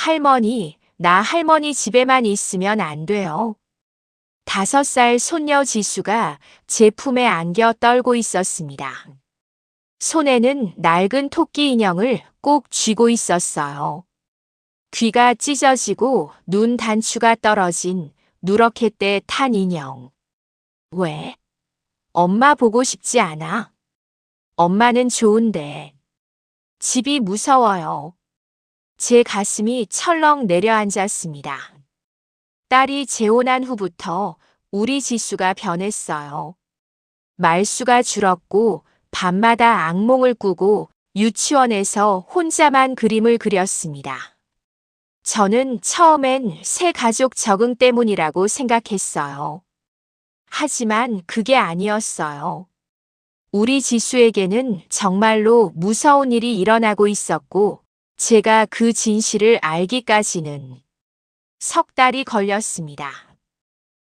할머니, 나 할머니 집에만 있으면 안 돼요. 5살 손녀 지수가 제 품에 안겨 떨고 있었습니다. 손에는 낡은 토끼 인형을 꼭 쥐고 있었어요. 귀가 찢어지고 눈 단추가 떨어진 누렇게 탄 인형. 왜? 엄마 보고 싶지 않아. 엄마는 좋은데. 집이 무서워요. 제 가슴이 철렁 내려앉았습니다. 딸이 재혼한 후부터 우리 지수가 변했어요. 말수가 줄었고 밤마다 악몽을 꾸고 유치원에서 혼자만 그림을 그렸습니다. 저는 처음엔 새 가족 적응 때문이라고 생각했어요. 하지만 그게 아니었어요. 우리 지수에게는 정말로 무서운 일이 일어나고 있었고 제가 그 진실을 알기까지는 석 달이 걸렸습니다.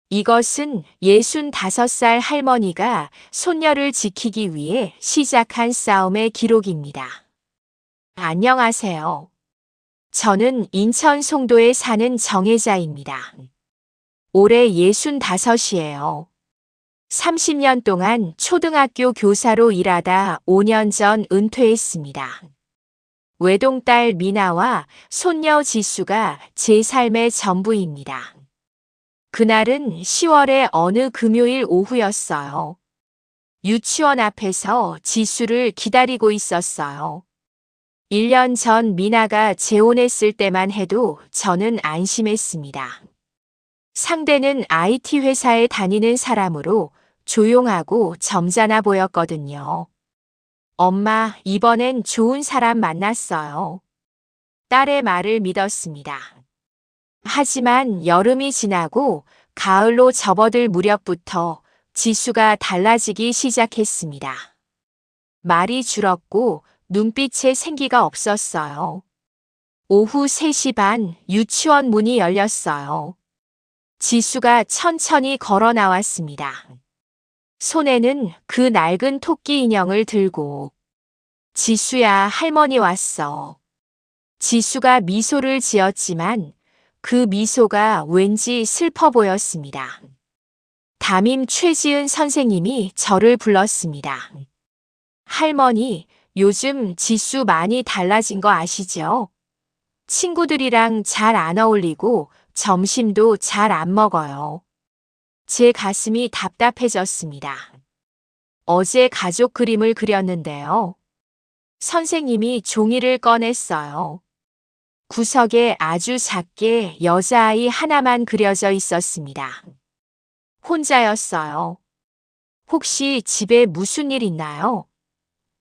이것은 65살 할머니가 손녀를 지키기 위해 시작한 싸움의 기록입니다. 안녕하세요. 저는 인천 송도에 사는 정혜자입니다. 올해 65이에요. 30년 동안 초등학교 교사로 일하다 5년 전 은퇴했습니다. 외동딸 미나와 손녀 지수가 제 삶의 전부입니다. 그날은 10월의 어느 금요일 오후였어요. 유치원 앞에서 지수를 기다리고 있었어요. 1년 전 미나가 재혼했을 때만 해도 저는 안심했습니다. 상대는 IT 회사에 다니는 사람으로 조용하고 점잖아 보였거든요. 엄마, 이번엔 좋은 사람 만났어요. 딸의 말을 믿었습니다. 하지만 여름이 지나고 가을로 접어들 무렵부터 지수가 달라지기 시작했습니다. 말이 줄었고 눈빛에 생기가 없었어요. 오후 3시 반 유치원 문이 열렸어요. 지수가 천천히 걸어 나왔습니다. 손에는 그 낡은 토끼 인형을 들고 지수야, 할머니 왔어. 지수가 미소를 지었지만 그 미소가 왠지 슬퍼 보였습니다. 담임 최지은 선생님이 저를 불렀습니다. 할머니, 요즘 지수 많이 달라진 거 아시죠? 친구들이랑 잘 안 어울리고 점심도 잘 안 먹어요. 제 가슴이 답답해졌습니다. 어제 가족 그림을 그렸는데요. 선생님이 종이를 꺼냈어요. 구석에 아주 작게 여자아이 하나만 그려져 있었습니다. 혼자였어요. 혹시 집에 무슨 일 있나요?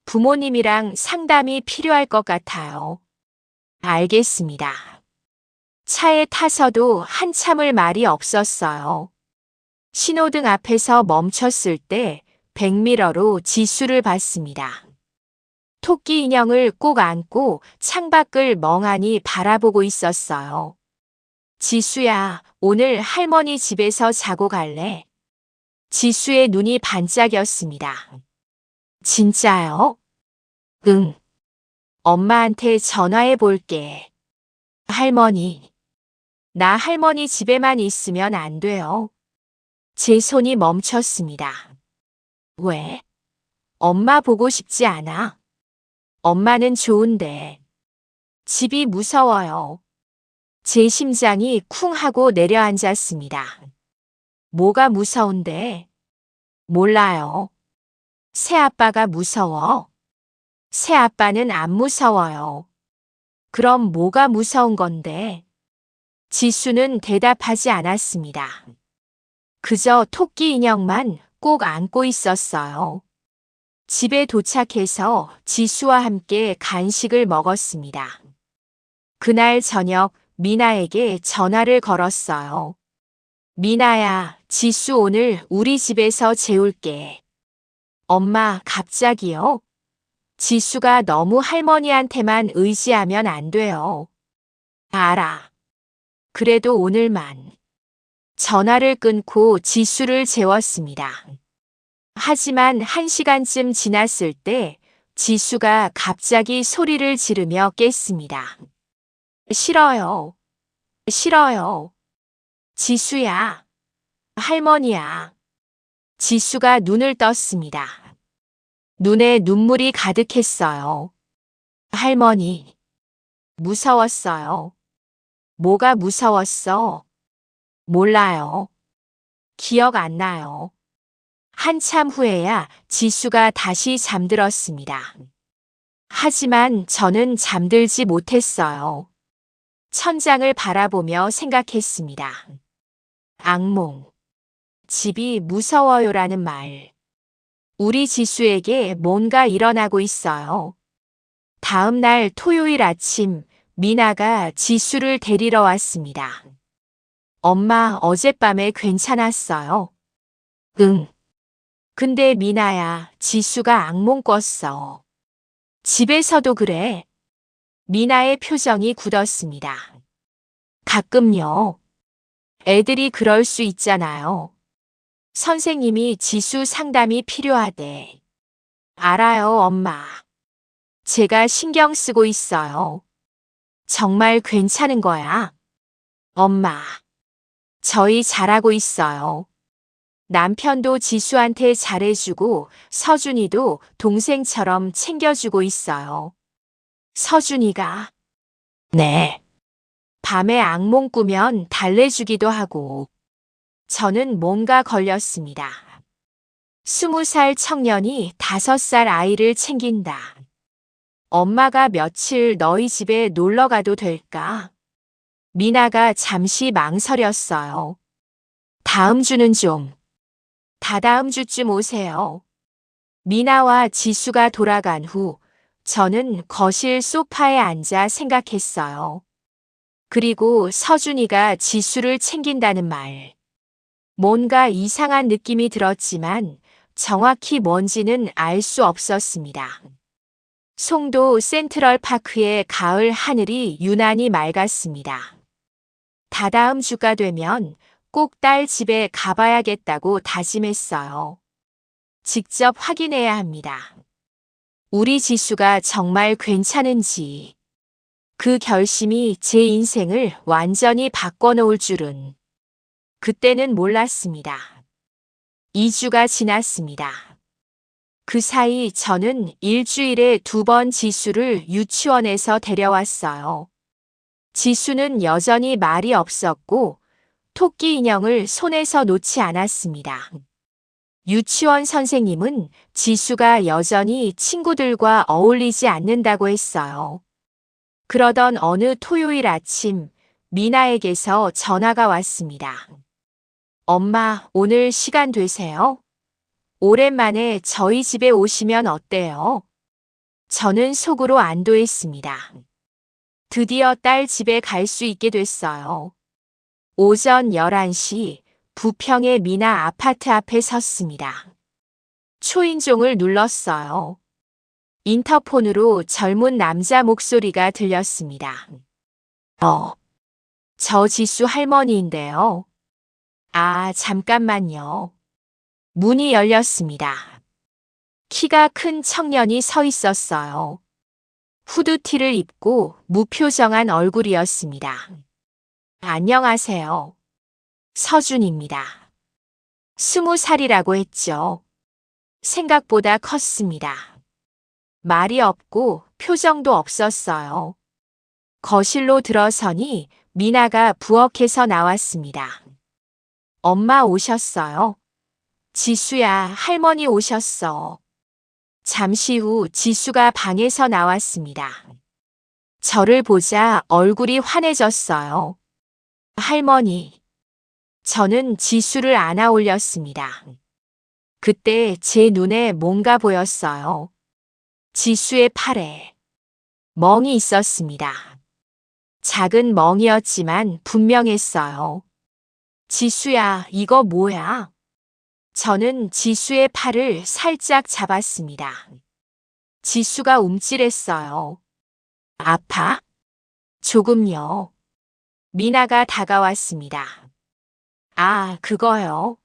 부모님이랑 상담이 필요할 것 같아요. 알겠습니다. 차에 타서도 한참을 말이 없었어요. 신호등 앞에서 멈췄을 때 백미러로 지수를 봤습니다. 토끼 인형을 꼭 안고 창밖을 멍하니 바라보고 있었어요. 지수야, 오늘 할머니 집에서 자고 갈래? 지수의 눈이 반짝였습니다. 진짜요? 응. 엄마한테 전화해 볼게. 할머니. 나 할머니 집에만 있으면 안 돼요. 제 손이 멈췄습니다. 왜? 엄마 보고 싶지 않아. 엄마는 좋은데. 집이 무서워요. 제 심장이 쿵 하고 내려앉았습니다. 뭐가 무서운데? 몰라요. 새아빠가 무서워. 새아빠는 안 무서워요. 그럼 뭐가 무서운 건데? 지수는 대답하지 않았습니다. 그저 토끼 인형만 꼭 안고 있었어요. 집에 도착해서 지수와 함께 간식을 먹었습니다. 그날 저녁 미나에게 전화를 걸었어요. 미나야, 지수 오늘 우리 집에서 재울게. 엄마, 갑자기요? 지수가 너무 할머니한테만 의지하면 안 돼요. 알아. 그래도 오늘만. 전화를 끊고 지수를 재웠습니다. 하지만 1시간쯤 지났을 때 지수가 갑자기 소리를 지르며 깼습니다. 싫어요. 싫어요. 지수야. 할머니야. 지수가 눈을 떴습니다. 눈에 눈물이 가득했어요. 할머니. 무서웠어요. 뭐가 무서웠어? 몰라요. 기억 안 나요. 한참 후에야 지수가 다시 잠들었습니다. 하지만 저는 잠들지 못했어요. 천장을 바라보며 생각했습니다. 악몽. 집이 무서워요라는 말. 우리 지수에게 뭔가 일어나고 있어요. 다음 날 토요일 아침, 미나가 지수를 데리러 왔습니다. 엄마, 어젯밤에 괜찮았어요. 응. 근데 미나야, 지수가 악몽 꿨어. 집에서도 그래. 미나의 표정이 굳었습니다. 가끔요. 애들이 그럴 수 있잖아요. 선생님이 지수 상담이 필요하대. 알아요, 엄마. 제가 신경 쓰고 있어요. 정말 괜찮은 거야? 엄마. 저희 잘하고 있어요. 남편도 지수한테 잘해주고 서준이도 동생처럼 챙겨주고 있어요. 서준이가? 네. 밤에 악몽 꾸면 달래주기도 하고. 저는 뭔가 걸렸습니다. 20살 청년이 5살 아이를 챙긴다. 엄마가 며칠 너희 집에 놀러 가도 될까? 미나가 잠시 망설였어요. 다음 주는 좀. 다다음 주쯤 오세요. 미나와 지수가 돌아간 후 저는 거실 소파에 앉아 생각했어요. 그리고 서준이가 지수를 챙긴다는 말. 뭔가 이상한 느낌이 들었지만 정확히 뭔지는 알 수 없었습니다. 송도 센트럴파크의 가을 하늘이 유난히 맑았습니다. 다다음 주가 되면 꼭 딸 집에 가봐야겠다고 다짐했어요. 직접 확인해야 합니다. 우리 지수가 정말 괜찮은지. 그 결심이 제 인생을 완전히 바꿔놓을 줄은. 그때는 몰랐습니다. 2주가 지났습니다. 그 사이 저는 일주일에 2번 지수를 유치원에서 데려왔어요. 지수는 여전히 말이 없었고 토끼 인형을 손에서 놓지 않았습니다. 유치원 선생님은 지수가 여전히 친구들과 어울리지 않는다고 했어요. 그러던 어느 토요일 아침 미나에게서 전화가 왔습니다. 엄마, 오늘 시간 되세요? 오랜만에 저희 집에 오시면 어때요? 저는 속으로 안도했습니다. 드디어 딸 집에 갈 수 있게 됐어요. 오전 11시 부평의 미나 아파트 앞에 섰습니다. 초인종을 눌렀어요. 인터폰으로 젊은 남자 목소리가 들렸습니다. 저 지수 할머니인데요. 아, 잠깐만요. 문이 열렸습니다. 키가 큰 청년이 서 있었어요. 후드티를 입고 무표정한 얼굴이었습니다. 안녕하세요. 서준입니다. 20살이라고 했죠. 생각보다 컸습니다. 말이 없고 표정도 없었어요. 거실로 들어서니 미나가 부엌에서 나왔습니다. 엄마 오셨어요? 지수야, 할머니 오셨어. 잠시 후 지수가 방에서 나왔습니다. 저를 보자 얼굴이 환해졌어요. 할머니. 저는 지수를 안아 올렸습니다. 그때 제 눈에 뭔가 보였어요. 지수의 팔에 멍이 있었습니다. 작은 멍이었지만 분명했어요. 지수야, 이거 뭐야? 저는 지수의 팔을 살짝 잡았습니다. 지수가 움찔했어요. 아파? 조금요. 미나가 다가왔습니다. 아, 그거요.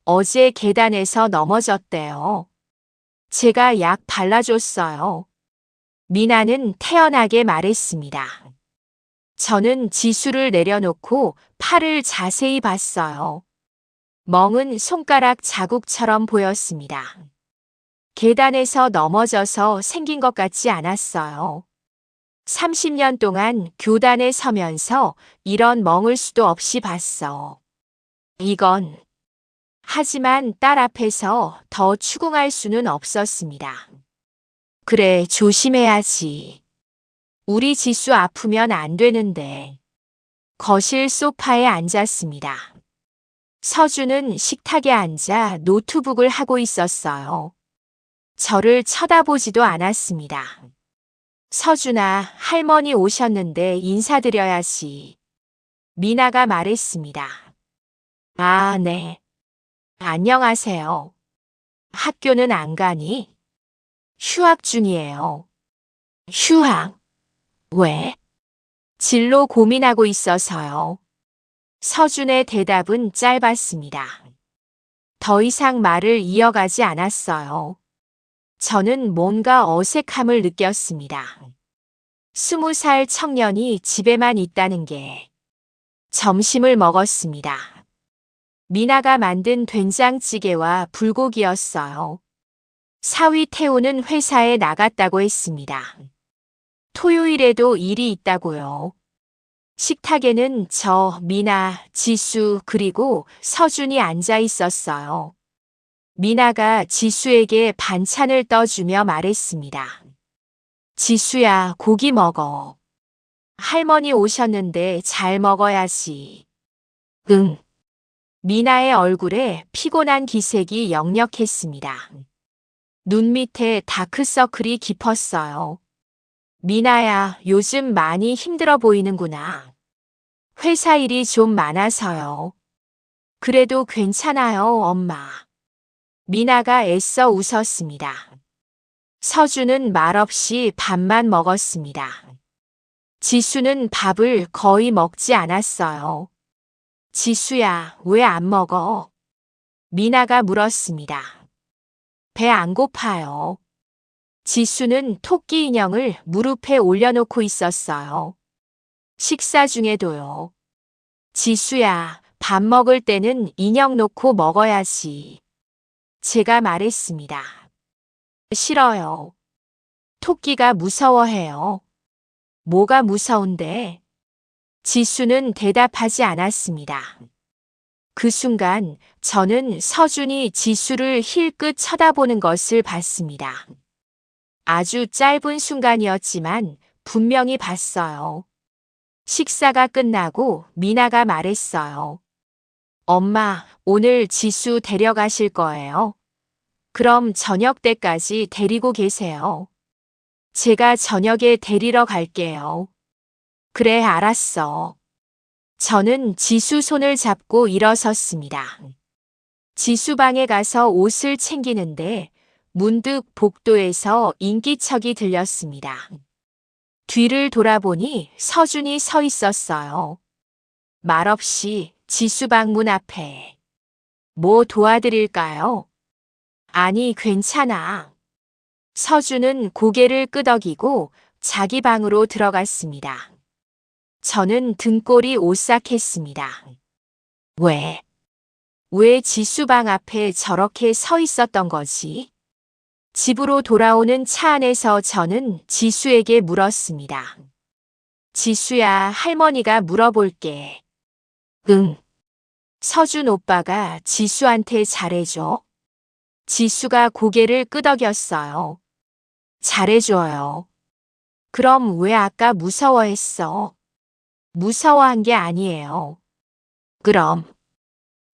어제 계단에서 넘어졌대요. 제가 약 발라줬어요. 미나는 태연하게 말했습니다. 저는 지수를 내려놓고 팔을 자세히 봤어요. 멍은 손가락 자국처럼 보였습니다. 계단에서 넘어져서 생긴 것 같지 않았어요. 30년 동안 교단에 서면서 이런 멍을 수도 없이 봤어. 이건. 하지만 딸 앞에서 더 추궁할 수는 없었습니다. 그래, 조심해야지. 우리 지수 아프면 안 되는데. 거실 소파에 앉았습니다. 서준은 식탁에 앉아 노트북을 하고 있었어요. 저를 쳐다보지도 않았습니다. 서준아, 할머니 오셨는데 인사드려야지. 미나가 말했습니다. 아, 네. 안녕하세요. 학교는 안 가니? 휴학 중이에요. 휴학? 왜? 진로 고민하고 있어서요. 서준의 대답은 짧았습니다. 더 이상 말을 이어가지 않았어요. 저는 뭔가 어색함을 느꼈습니다. 20살 청년이 집에만 있다는 게. 점심을 먹었습니다. 미나가 만든 된장찌개와 불고기였어요. 사위 태우는 회사에 나갔다고 했습니다. 토요일에도 일이 있다고요. 식탁에는 저, 미나, 지수, 그리고 서준이 앉아 있었어요. 미나가 지수에게 반찬을 떠주며 말했습니다. 지수야, 고기 먹어. 할머니 오셨는데 잘 먹어야지. 응. 미나의 얼굴에 피곤한 기색이 역력했습니다. 눈 밑에 다크서클이 깊었어요. 미나야, 요즘 많이 힘들어 보이는구나. 회사 일이 좀 많아서요. 그래도 괜찮아요, 엄마. 미나가 애써 웃었습니다. 서준은 말없이 밥만 먹었습니다. 지수는 밥을 거의 먹지 않았어요. 지수야, 왜 안 먹어? 미나가 물었습니다. 배 안 고파요. 지수는 토끼 인형을 무릎에 올려놓고 있었어요. 식사 중에도요. 지수야, 밥 먹을 때는 인형 놓고 먹어야지. 제가 말했습니다. 싫어요. 토끼가 무서워해요. 뭐가 무서운데? 지수는 대답하지 않았습니다. 그 순간 저는 서준이 지수를 힐끗 쳐다보는 것을 봤습니다. 아주 짧은 순간이었지만 분명히 봤어요. 식사가 끝나고 미나가 말했어요. 엄마, 오늘 지수 데려가실 거예요? 그럼 저녁 때까지 데리고 계세요. 제가 저녁에 데리러 갈게요. 그래, 알았어. 저는 지수 손을 잡고 일어섰습니다. 지수 방에 가서 옷을 챙기는데 문득 복도에서 인기척이 들렸습니다. 뒤를 돌아보니 서준이 서 있었어요. 말없이 지수 방 문 앞에. 뭐 도와드릴까요? 아니, 괜찮아. 서준은 고개를 끄덕이고 자기 방으로 들어갔습니다. 저는 등골이 오싹했습니다. 왜 지수 방 앞에 저렇게 서 있었던 거지? 집으로 돌아오는 차 안에서 저는 지수에게 물었습니다. 지수야, 할머니가 물어볼게. 응. 서준 오빠가 지수한테 잘해줘. 지수가 고개를 끄덕였어요. 잘해줘요. 그럼 왜 아까 무서워했어? 무서워한 게 아니에요. 그럼.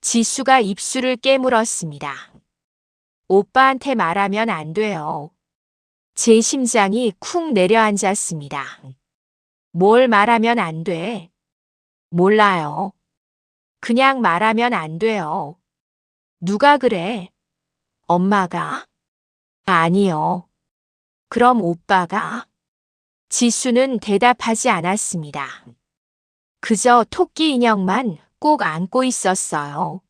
지수가 입술을 깨물었습니다. 오빠한테 말하면 안 돼요. 제 심장이 쿵 내려앉았습니다. 뭘 말하면 안 돼? 몰라요. 그냥 말하면 안 돼요. 누가 그래? 엄마가? 아니요. 그럼 오빠가? 지수는 대답하지 않았습니다. 그저 토끼 인형만 꼭 안고 있었어요.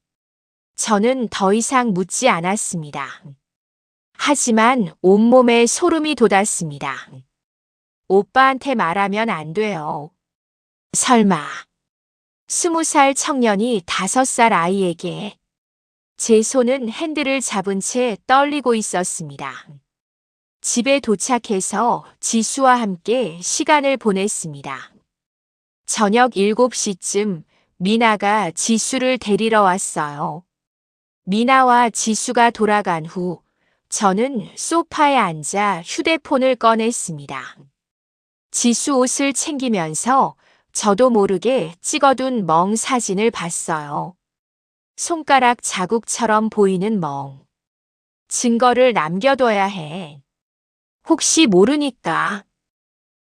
저는 더 이상 묻지 않았습니다. 하지만 온몸에 소름이 돋았습니다. 오빠한테 말하면 안 돼요. 설마 20살 청년이 5살 아이에게. 제 손은 핸들을 잡은 채 떨리고 있었습니다. 집에 도착해서 지수와 함께 시간을 보냈습니다. 저녁 7시쯤 미나가 지수를 데리러 왔어요. 미나와 지수가 돌아간 후 저는 소파에 앉아 휴대폰을 꺼냈습니다. 지수 옷을 챙기면서 저도 모르게 찍어둔 멍 사진을 봤어요. 손가락 자국처럼 보이는 멍. 증거를 남겨둬야 해. 혹시 모르니까.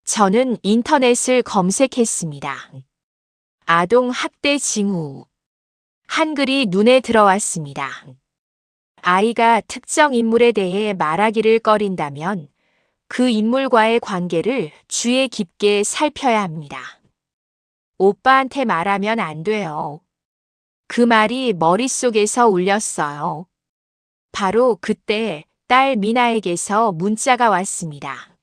저는 인터넷을 검색했습니다. 아동 학대 징후. 한글이 눈에 들어왔습니다. 아이가 특정 인물에 대해 말하기를 꺼린다면 그 인물과의 관계를 주의 깊게 살펴야 합니다. 오빠한테 말하면 안 돼요. 그 말이 머릿속에서 울렸어요. 바로 그때 딸 미나에게서 문자가 왔습니다.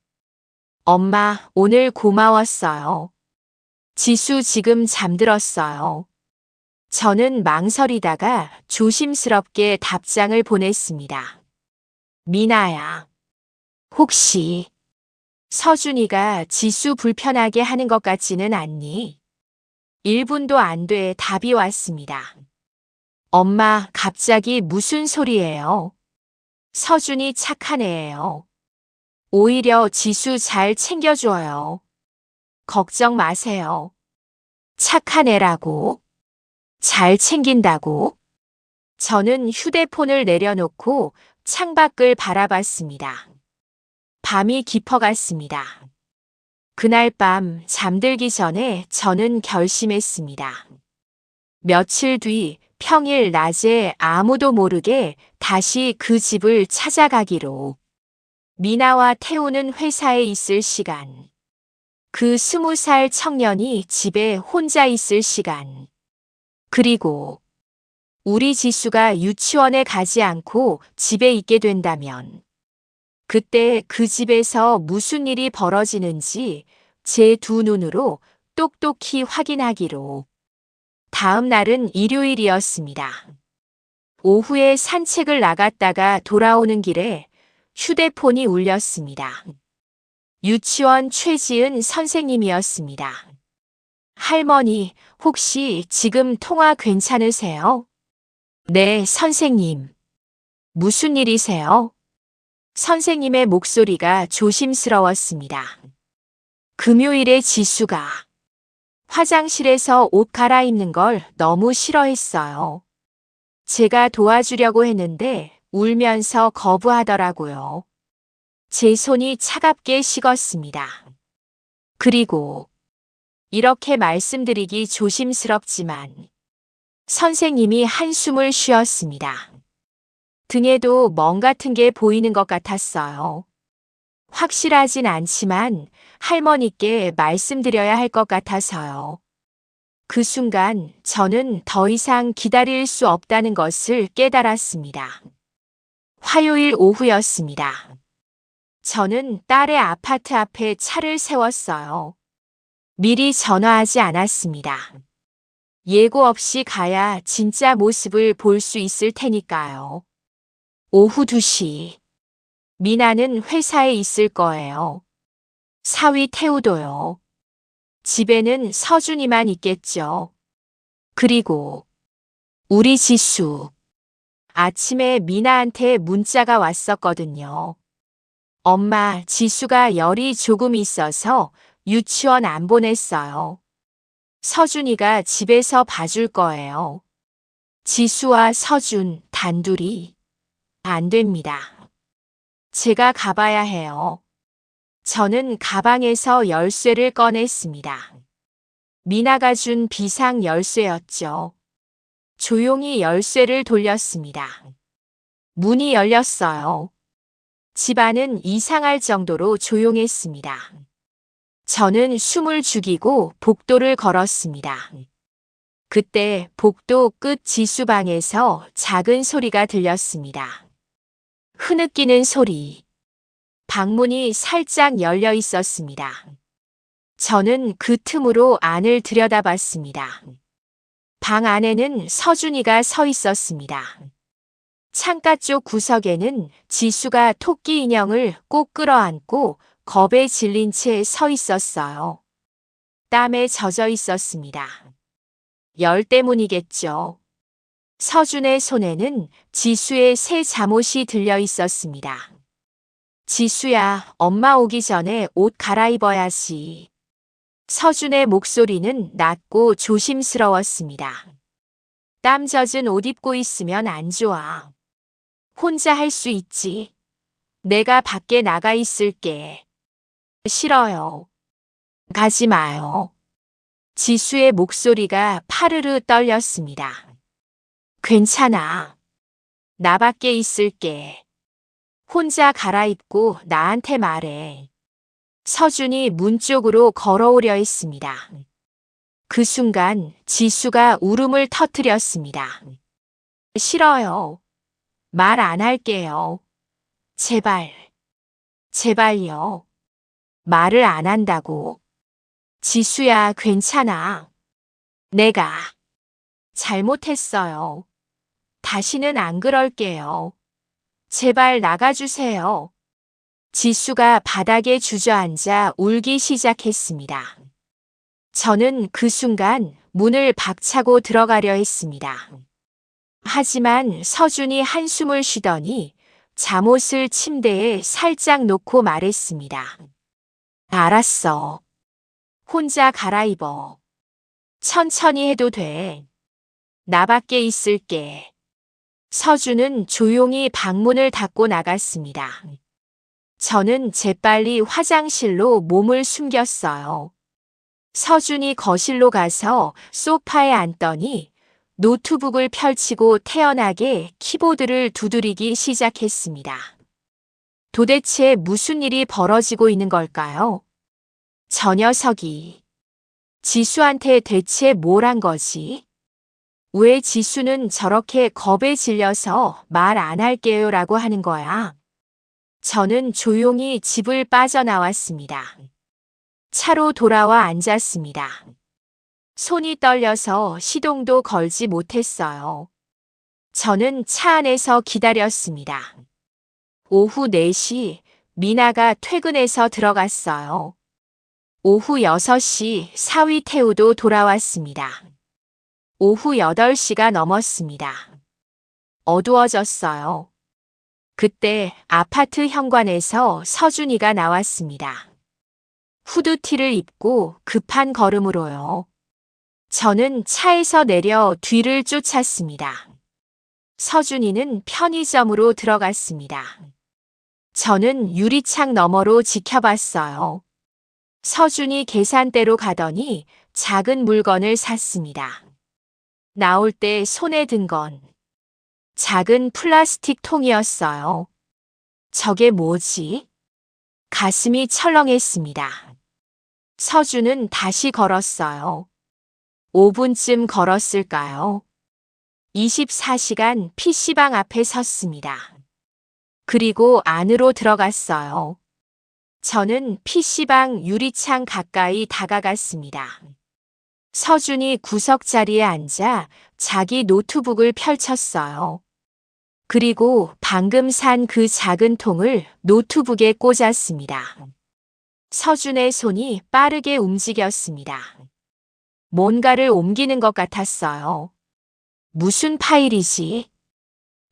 엄마, 오늘 고마웠어요. 지수 지금 잠들었어요. 저는 망설이다가 조심스럽게 답장을 보냈습니다. 미나야, 혹시 서준이가 지수 불편하게 하는 것 같지는 않니? 1분도 안 돼 답이 왔습니다. 엄마, 갑자기 무슨 소리예요? 서준이 착한 애예요. 오히려 지수 잘 챙겨줘요. 걱정 마세요. 착한 애라고? 잘 챙긴다고? 저는 휴대폰을 내려놓고 창밖을 바라봤습니다. 밤이 깊어갔습니다. 그날 밤 잠들기 전에 저는 결심했습니다. 며칠 뒤 평일 낮에 아무도 모르게 다시 그 집을 찾아가기로. 미나와 태우는 회사에 있을 시간. 그 20살 청년이 집에 혼자 있을 시간. 그리고 우리 지수가 유치원에 가지 않고 집에 있게 된다면 그때 그 집에서 무슨 일이 벌어지는지 제 2눈으로 똑똑히 확인하기로. 다음 날은 일요일이었습니다. 오후에 산책을 나갔다가 돌아오는 길에 휴대폰이 울렸습니다. 유치원 최지은 선생님이었습니다. 할머니, 혹시 지금 통화 괜찮으세요? 네, 선생님. 무슨 일이세요? 선생님의 목소리가 조심스러웠습니다. 금요일에 지수가 화장실에서 옷 갈아입는 걸 너무 싫어했어요. 제가 도와주려고 했는데 울면서 거부하더라고요. 제 손이 차갑게 식었습니다. 그리고 이렇게 말씀드리기 조심스럽지만 선생님이 한숨을 쉬었습니다. 등에도 멍 같은 게 보이는 것 같았어요. 확실하진 않지만 할머니께 말씀드려야 할 것 같아서요. 그 순간 저는 더 이상 기다릴 수 없다는 것을 깨달았습니다. 화요일 오후였습니다. 저는 딸의 아파트 앞에 차를 세웠어요. 미리 전화하지 않았습니다. 예고 없이 가야 진짜 모습을 볼 수 있을 테니까요. 오후 2시. 미나는 회사에 있을 거예요. 사위 태우도요. 집에는 서준이만 있겠죠. 그리고 우리 지수. 아침에 미나한테 문자가 왔었거든요. 엄마, 지수가 열이 조금 있어서 유치원 안 보냈어요. 서준이가 집에서 봐줄 거예요. 지수와 서준 단둘이. 안 됩니다. 제가 가봐야 해요. 저는 가방에서 열쇠를 꺼냈습니다. 미나가 준 비상 열쇠였죠. 조용히 열쇠를 돌렸습니다. 문이 열렸어요. 집안은 이상할 정도로 조용했습니다. 저는 숨을 죽이고 복도를 걸었습니다. 그때 복도 끝 지수방에서 작은 소리가 들렸습니다. 흐느끼는 소리. 방문이 살짝 열려 있었습니다. 저는 그 틈으로 안을 들여다봤습니다. 방 안에는 서준이가 서 있었습니다. 창가 쪽 구석에는 지수가 토끼 인형을 꼭 끌어안고 겁에 질린 채 서 있었어요. 땀에 젖어 있었습니다. 열 때문이겠죠. 서준의 손에는 지수의 새 잠옷이 들려 있었습니다. 지수야, 엄마 오기 전에 옷 갈아입어야지. 서준의 목소리는 낮고 조심스러웠습니다. 땀 젖은 옷 입고 있으면 안 좋아. 혼자 할 수 있지. 내가 밖에 나가 있을게. 싫어요. 가지 마요. 지수의 목소리가 파르르 떨렸습니다. 괜찮아. 나 밖에 있을게. 혼자 갈아입고 나한테 말해. 서준이 문 쪽으로 걸어오려 했습니다. 그 순간 지수가 울음을 터뜨렸습니다. 싫어요. 말 안 할게요. 제발. 제발요. 말을 안 한다고. 지수야, 괜찮아. 내가 잘못했어요. 다시는 안 그럴게요. 제발 나가주세요. 지수가 바닥에 주저앉아 울기 시작했습니다. 저는 그 순간 문을 박차고 들어가려 했습니다. 하지만 서준이 한숨을 쉬더니 잠옷을 침대에 살짝 놓고 말했습니다. 알았어. 혼자 갈아입어. 천천히 해도 돼. 나 밖에 있을게. 서준은 조용히 방문을 닫고 나갔습니다. 저는 재빨리 화장실로 몸을 숨겼어요. 서준이 거실로 가서 소파에 앉더니 노트북을 펼치고 태연하게 키보드를 두드리기 시작했습니다. 도대체 무슨 일이 벌어지고 있는 걸까요? 저 녀석이 지수한테 대체 뭘 한 거지? 왜 지수는 저렇게 겁에 질려서 말 안 할게요라고 하는 거야? 저는 조용히 집을 빠져나왔습니다. 차로 돌아와 앉았습니다. 손이 떨려서 시동도 걸지 못했어요. 저는 차 안에서 기다렸습니다. 오후 4시 미나가 퇴근해서 들어갔어요. 오후 6시 사위 태우도 돌아왔습니다. 오후 8시가 넘었습니다. 어두워졌어요. 그때 아파트 현관에서 서준이가 나왔습니다. 후드티를 입고 급한 걸음으로요. 저는 차에서 내려 뒤를 쫓았습니다. 서준이는 편의점으로 들어갔습니다. 저는 유리창 너머로 지켜봤어요. 서준이 계산대로 가더니 작은 물건을 샀습니다. 나올 때 손에 든 건 작은 플라스틱 통이었어요. 저게 뭐지? 가슴이 철렁했습니다. 서준은 다시 걸었어요. 5분쯤 걸었을까요? 24시간 PC방 앞에 섰습니다. 그리고 안으로 들어갔어요. 저는 PC방 유리창 가까이 다가갔습니다. 서준이 구석 자리에 앉아 자기 노트북을 펼쳤어요. 그리고 방금 산 그 작은 통을 노트북에 꽂았습니다. 서준의 손이 빠르게 움직였습니다. 뭔가를 옮기는 것 같았어요. 무슨 파일이지?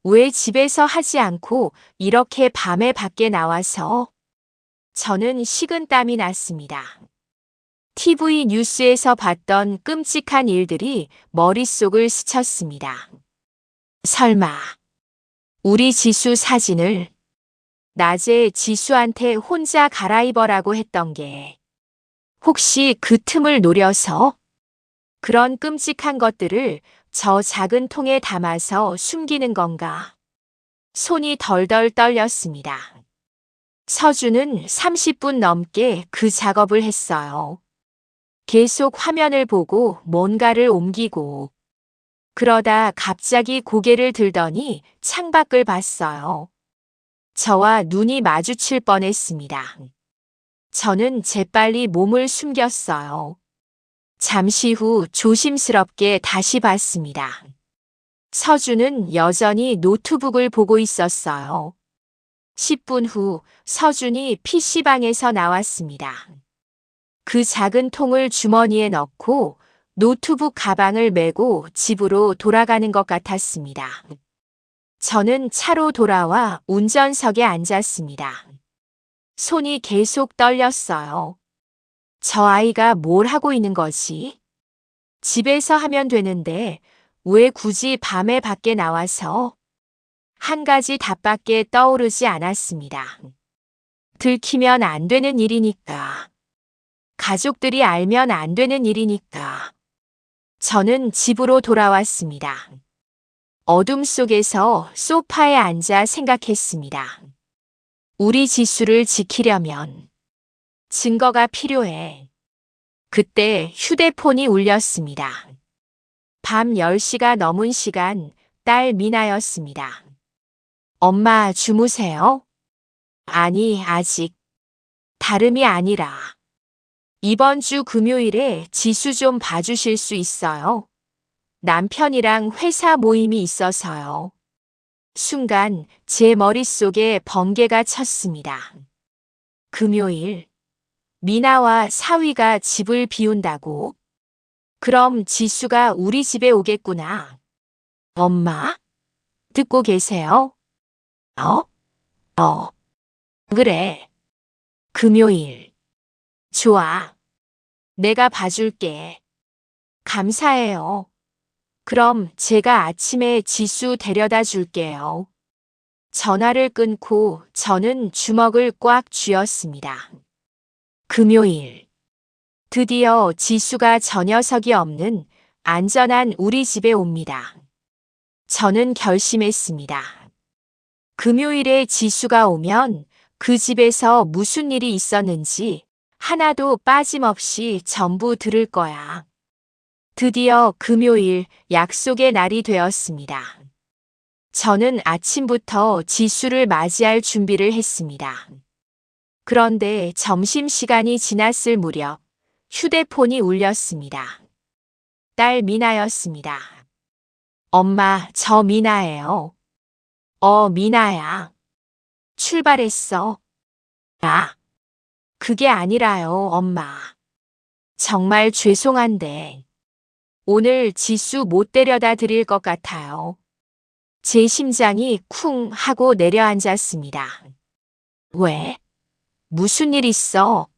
왜 집에서 하지 않고 이렇게 밤에 밖에 나와서? 저는 식은땀이 났습니다. TV 뉴스에서 봤던 끔찍한 일들이 머릿속을 스쳤습니다. 설마 우리 지수 사진을 낮에 지수한테 혼자 갈아입어라고 했던 게 혹시 그 틈을 노려서 그런 끔찍한 것들을 저 작은 통에 담아서 숨기는 건가? 손이 덜덜 떨렸습니다. 서준은 30분 넘게 그 작업을 했어요. 계속 화면을 보고 뭔가를 옮기고 그러다 갑자기 고개를 들더니 창밖을 봤어요. 저와 눈이 마주칠 뻔했습니다. 저는 재빨리 몸을 숨겼어요. 잠시 후 조심스럽게 다시 봤습니다. 서준은 여전히 노트북을 보고 있었어요. 10분 후 서준이 PC방에서 나왔습니다. 그 작은 통을 주머니에 넣고 노트북 가방을 메고 집으로 돌아가는 것 같았습니다. 저는 차로 돌아와 운전석에 앉았습니다. 손이 계속 떨렸어요. 저 아이가 뭘 하고 있는 거지? 집에서 하면 되는데 왜 굳이 밤에 밖에 나와서? 한 가지 답밖에 떠오르지 않았습니다. 들키면 안 되는 일이니까. 가족들이 알면 안 되는 일이니까. 저는 집으로 돌아왔습니다. 어둠 속에서 소파에 앉아 생각했습니다. 우리 지수를 지키려면 증거가 필요해. 그때 휴대폰이 울렸습니다. 밤 10시가 넘은 시간, 딸 미나였습니다. 엄마 주무세요? 아니, 아직. 다름이 아니라. 이번 주 금요일에 지수 좀 봐주실 수 있어요? 남편이랑 회사 모임이 있어서요. 순간 제 머릿속에 번개가 쳤습니다. 금요일, 미나와 사위가 집을 비운다고? 그럼 지수가 우리 집에 오겠구나. 엄마? 듣고 계세요? 그래. 금요일. 좋아. 내가 봐줄게. 감사해요. 그럼 제가 아침에 지수 데려다 줄게요. 전화를 끊고 저는 주먹을 꽉 쥐었습니다. 금요일. 드디어 지수가 저 녀석이 없는 안전한 우리 집에 옵니다. 저는 결심했습니다. 금요일에 지수가 오면 그 집에서 무슨 일이 있었는지 하나도 빠짐없이 전부 들을 거야. 드디어 금요일 약속의 날이 되었습니다. 저는 아침부터 지수를 맞이할 준비를 했습니다. 그런데 점심시간이 지났을 무렵 휴대폰이 울렸습니다. 딸 미나였습니다. 엄마, 저 미나예요. 미나야. 출발했어. 그게 아니라요, 엄마. 정말 죄송한데 오늘 지수 못 데려다 드릴 것 같아요. 제 심장이 쿵 하고 내려앉았습니다. 왜? 무슨 일 있어?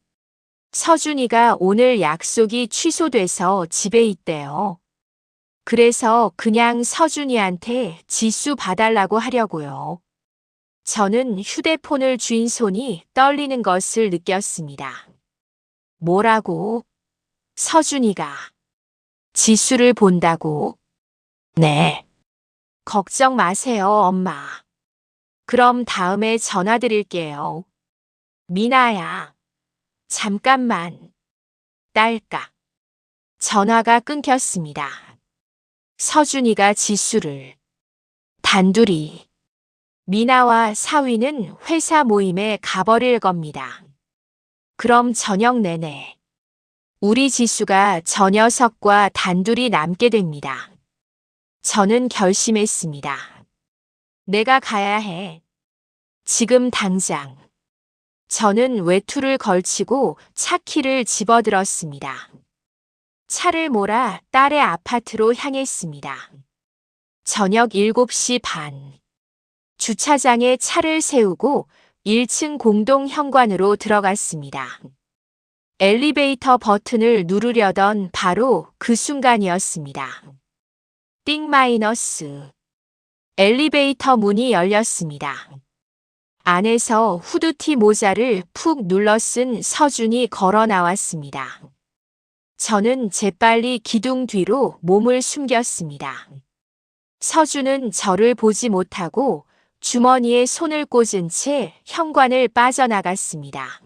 서준이가 오늘 약속이 취소돼서 집에 있대요. 그래서 그냥 서준이한테 지수 봐달라고 하려고요. 저는 휴대폰을 쥔 손이 떨리는 것을 느꼈습니다. 뭐라고? 서준이가 지수를 본다고? 네. 걱정 마세요, 엄마. 그럼 다음에 전화 드릴게요. 미나야. 잠깐만. 딸까. 전화가 끊겼습니다. 서준이가 지수를 단둘이. 미나와 사위는 회사 모임에 가버릴 겁니다. 그럼 저녁 내내 우리 지수가 저 녀석과 단둘이 남게 됩니다. 저는 결심했습니다. 내가 가야 해. 지금 당장. 저는 외투를 걸치고 차키를 집어들었습니다. 차를 몰아 딸의 아파트로 향했습니다. 저녁 7시 반. 주차장에 차를 세우고 1층 공동 현관으로 들어갔습니다. 엘리베이터 버튼을 누르려던 바로 그 순간이었습니다. 띵 마이너스. 엘리베이터 문이 열렸습니다. 안에서 후드티 모자를 푹 눌러 쓴 서준이 걸어 나왔습니다. 저는 재빨리 기둥 뒤로 몸을 숨겼습니다. 서준은 저를 보지 못하고 주머니에 손을 꽂은 채 현관을 빠져나갔습니다.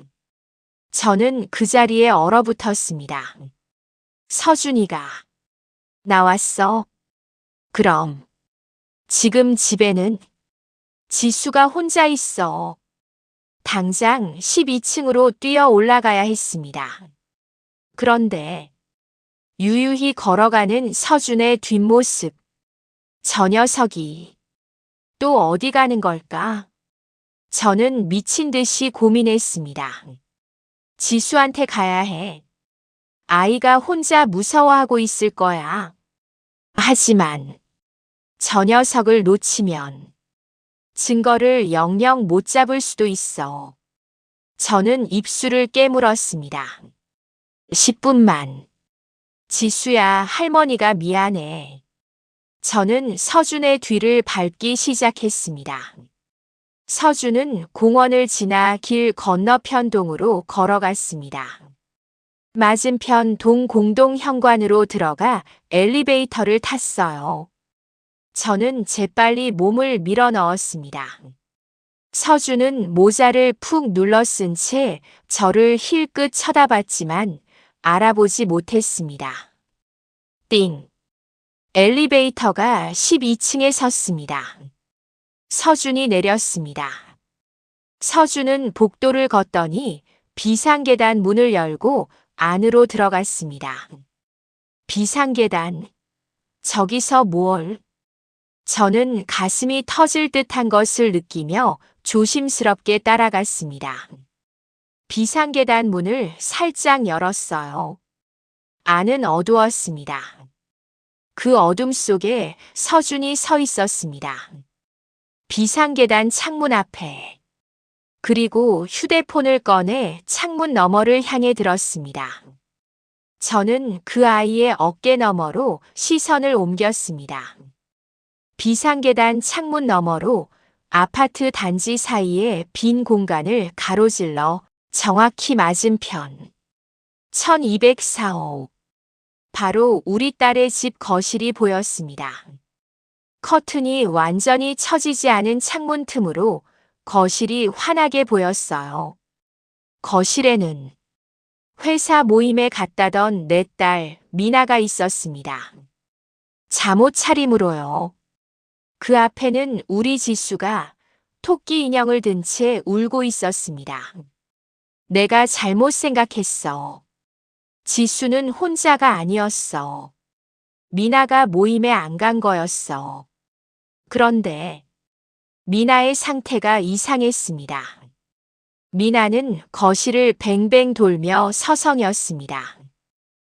저는 그 자리에 얼어붙었습니다. 서준이가 나왔어. 그럼 지금 집에는 지수가 혼자 있어. 당장 12층으로 뛰어 올라가야 했습니다. 그런데 유유히 걸어가는 서준의 뒷모습. 저 녀석이 또 어디 가는 걸까? 저는 미친 듯이 고민했습니다. 지수한테 가야 해. 아이가 혼자 무서워하고 있을 거야. 하지만 저 녀석을 놓치면 증거를 영영 못 잡을 수도 있어. 저는 입술을 깨물었습니다. 10분만. 지수야, 할머니가 미안해. 저는 서준의 뒤를 밟기 시작했습니다. 서준은 공원을 지나 길 건너편 동으로 걸어갔습니다. 맞은편 동 공동 현관으로 들어가 엘리베이터를 탔어요. 저는 재빨리 몸을 밀어 넣었습니다. 서준은 모자를 푹 눌러 쓴 채 저를 힐끗 쳐다봤지만 알아보지 못했습니다. 띵! 엘리베이터가 12층에 섰습니다. 서준이 내렸습니다. 서준은 복도를 걷더니 비상계단 문을 열고 안으로 들어갔습니다. 비상계단. 저기서 뭘? 저는 가슴이 터질 듯한 것을 느끼며 조심스럽게 따라갔습니다. 비상계단 문을 살짝 열었어요. 안은 어두웠습니다. 그 어둠 속에 서준이 서 있었습니다. 비상계단 창문 앞에. 그리고 휴대폰을 꺼내 창문 너머를 향해 들었습니다. 저는 그 아이의 어깨 너머로 시선을 옮겼습니다. 비상계단 창문 너머로 아파트 단지 사이의 빈 공간을 가로질러 정확히 맞은편 1204호. 바로 우리 딸의 집 거실이 보였습니다. 커튼이 완전히 처지지 않은 창문 틈으로 거실이 환하게 보였어요. 거실에는 회사 모임에 갔다던 내 딸 미나가 있었습니다. 잠옷 차림으로요. 그 앞에는 우리 지수가 토끼 인형을 든 채 울고 있었습니다. 내가 잘못 생각했어. 지수는 혼자가 아니었어. 미나가 모임에 안 간 거였어. 그런데 미나의 상태가 이상했습니다. 미나는 거실을 뱅뱅 돌며 서성였습니다.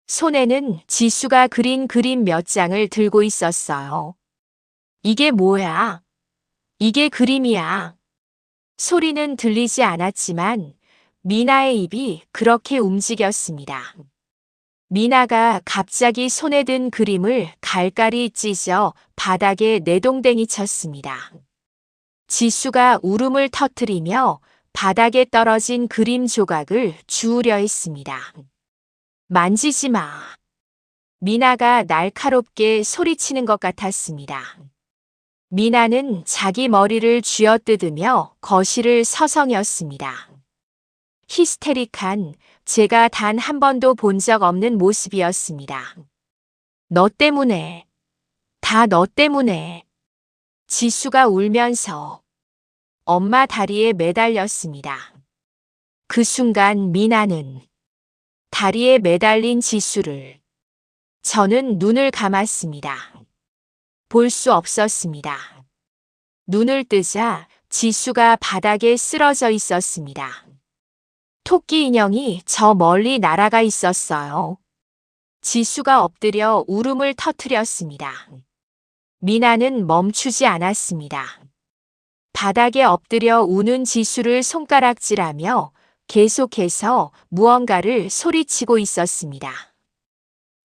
손에는 지수가 그린 그림 몇 장을 들고 있었어요. 이게 뭐야? 이게 그림이야. 소리는 들리지 않았지만 미나의 입이 그렇게 움직였습니다. 미나가 갑자기 손에 든 그림을 갈갈이 찢어 바닥에 내동댕이 쳤습니다. 지수가 울음을 터뜨리며 바닥에 떨어진 그림 조각을 주우려 했습니다. 만지지 마. 미나가 날카롭게 소리치는 것 같았습니다. 미나는 자기 머리를 쥐어뜯으며 거실을 서성였습니다. 히스테릭한, 제가 단 한 번도 본 적 없는 모습이었습니다. 너 때문에, 다 너 때문에. 지수가 울면서 엄마 다리에 매달렸습니다. 그 순간 미나는 다리에 매달린 지수를, 저는 눈을 감았습니다. 볼 수 없었습니다. 눈을 뜨자 지수가 바닥에 쓰러져 있었습니다. 토끼 인형이 저 멀리 날아가 있었어요. 지수가 엎드려 울음을 터뜨렸습니다. 미나는 멈추지 않았습니다. 바닥에 엎드려 우는 지수를 손가락질하며 계속해서 무언가를 소리치고 있었습니다.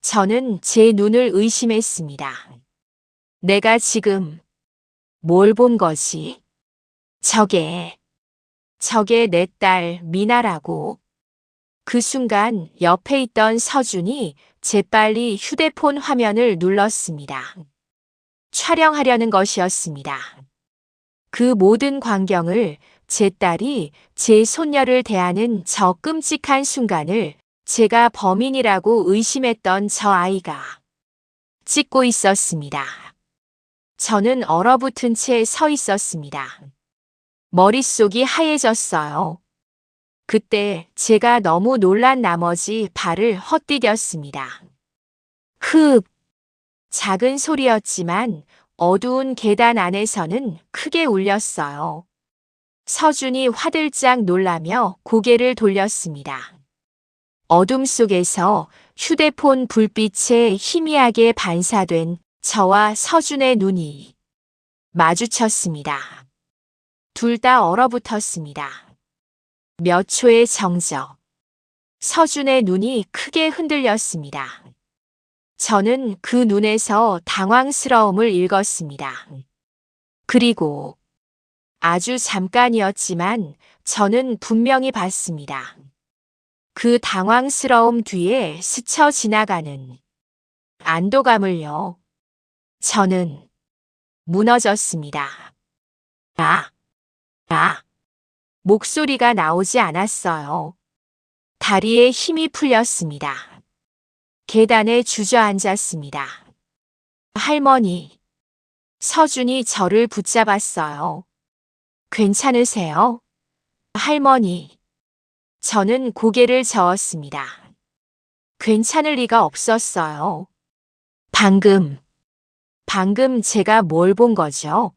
저는 제 눈을 의심했습니다. 내가 지금 뭘 본 거지? 저게 내 딸 미나라고. 그 순간 옆에 있던 서준이 재빨리 휴대폰 화면을 눌렀습니다. 촬영하려는 것이었습니다. 그 모든 광경을, 제 딸이 제 손녀를 대하는 저 끔찍한 순간을 제가 범인이라고 의심했던 저 아이가 찍고 있었습니다. 저는 얼어붙은 채 서 있었습니다. 머릿속이 하얘졌어요. 그때 제가 너무 놀란 나머지 발을 헛디뎠습니다. 흡! 작은 소리였지만 어두운 계단 안에서는 크게 울렸어요. 서준이 화들짝 놀라며 고개를 돌렸습니다. 어둠 속에서 휴대폰 불빛에 희미하게 반사된 저와 서준의 눈이 마주쳤습니다. 둘 다 얼어붙었습니다. 몇 초의 정적. 서준의 눈이 크게 흔들렸습니다. 저는 그 눈에서 당황스러움을 읽었습니다. 그리고 아주 잠깐이었지만 저는 분명히 봤습니다. 그 당황스러움 뒤에 스쳐 지나가는 안도감을요. 저는 무너졌습니다. 목소리가 나오지 않았어요. 다리에 힘이 풀렸습니다. 계단에 주저앉았습니다. 할머니. 서준이 저를 붙잡았어요. 괜찮으세요? 할머니. 저는 고개를 저었습니다. 괜찮을 리가 없었어요. 방금 제가 뭘 본 거죠?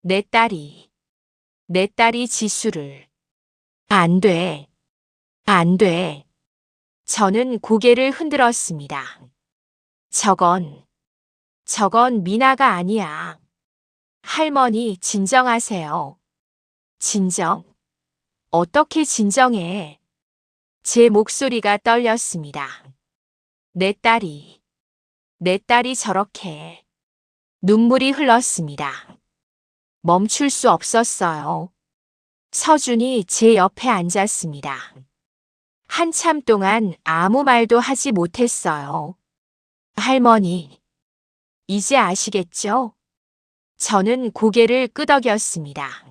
내 딸이 지수를. 안 돼. 저는 고개를 흔들었습니다. 저건 미나가 아니야. 할머니, 진정하세요. 진정? 어떻게 진정해? 제 목소리가 떨렸습니다. 내 딸이 저렇게. 눈물이 흘렀습니다. 멈출 수 없었어요. 서준이 제 옆에 앉았습니다. 한참 동안 아무 말도 하지 못했어요. 할머니, 이제 아시겠죠? 저는 고개를 끄덕였습니다.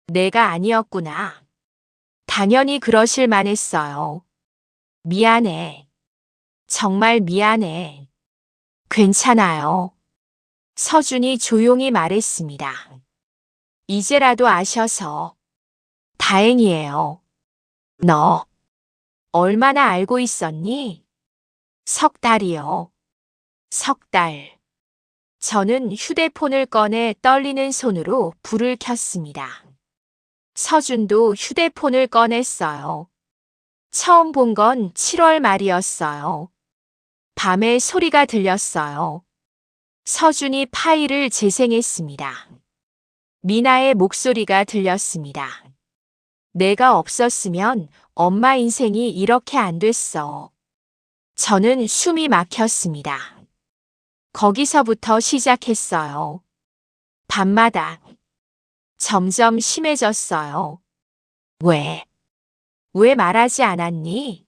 내가 아니었구나. 당연히 그러실 만했어요. 미안해. 정말 미안해. 괜찮아요. 서준이 조용히 말했습니다. 이제라도 아셔서 다행이에요. 너 얼마나 알고 있었니? 3달이요. 3달. 저는 휴대폰을 꺼내 떨리는 손으로 불을 켰습니다. 서준도 휴대폰을 꺼냈어요. 처음 본 건 7월 말이었어요. 밤에 소리가 들렸어요. 서준이 파일을 재생했습니다. 미나의 목소리가 들렸습니다. 내가 없었으면 엄마 인생이 이렇게 안 됐어. 저는 숨이 막혔습니다. 거기서부터 시작했어요. 밤마다 점점 심해졌어요. 왜 말하지 않았니?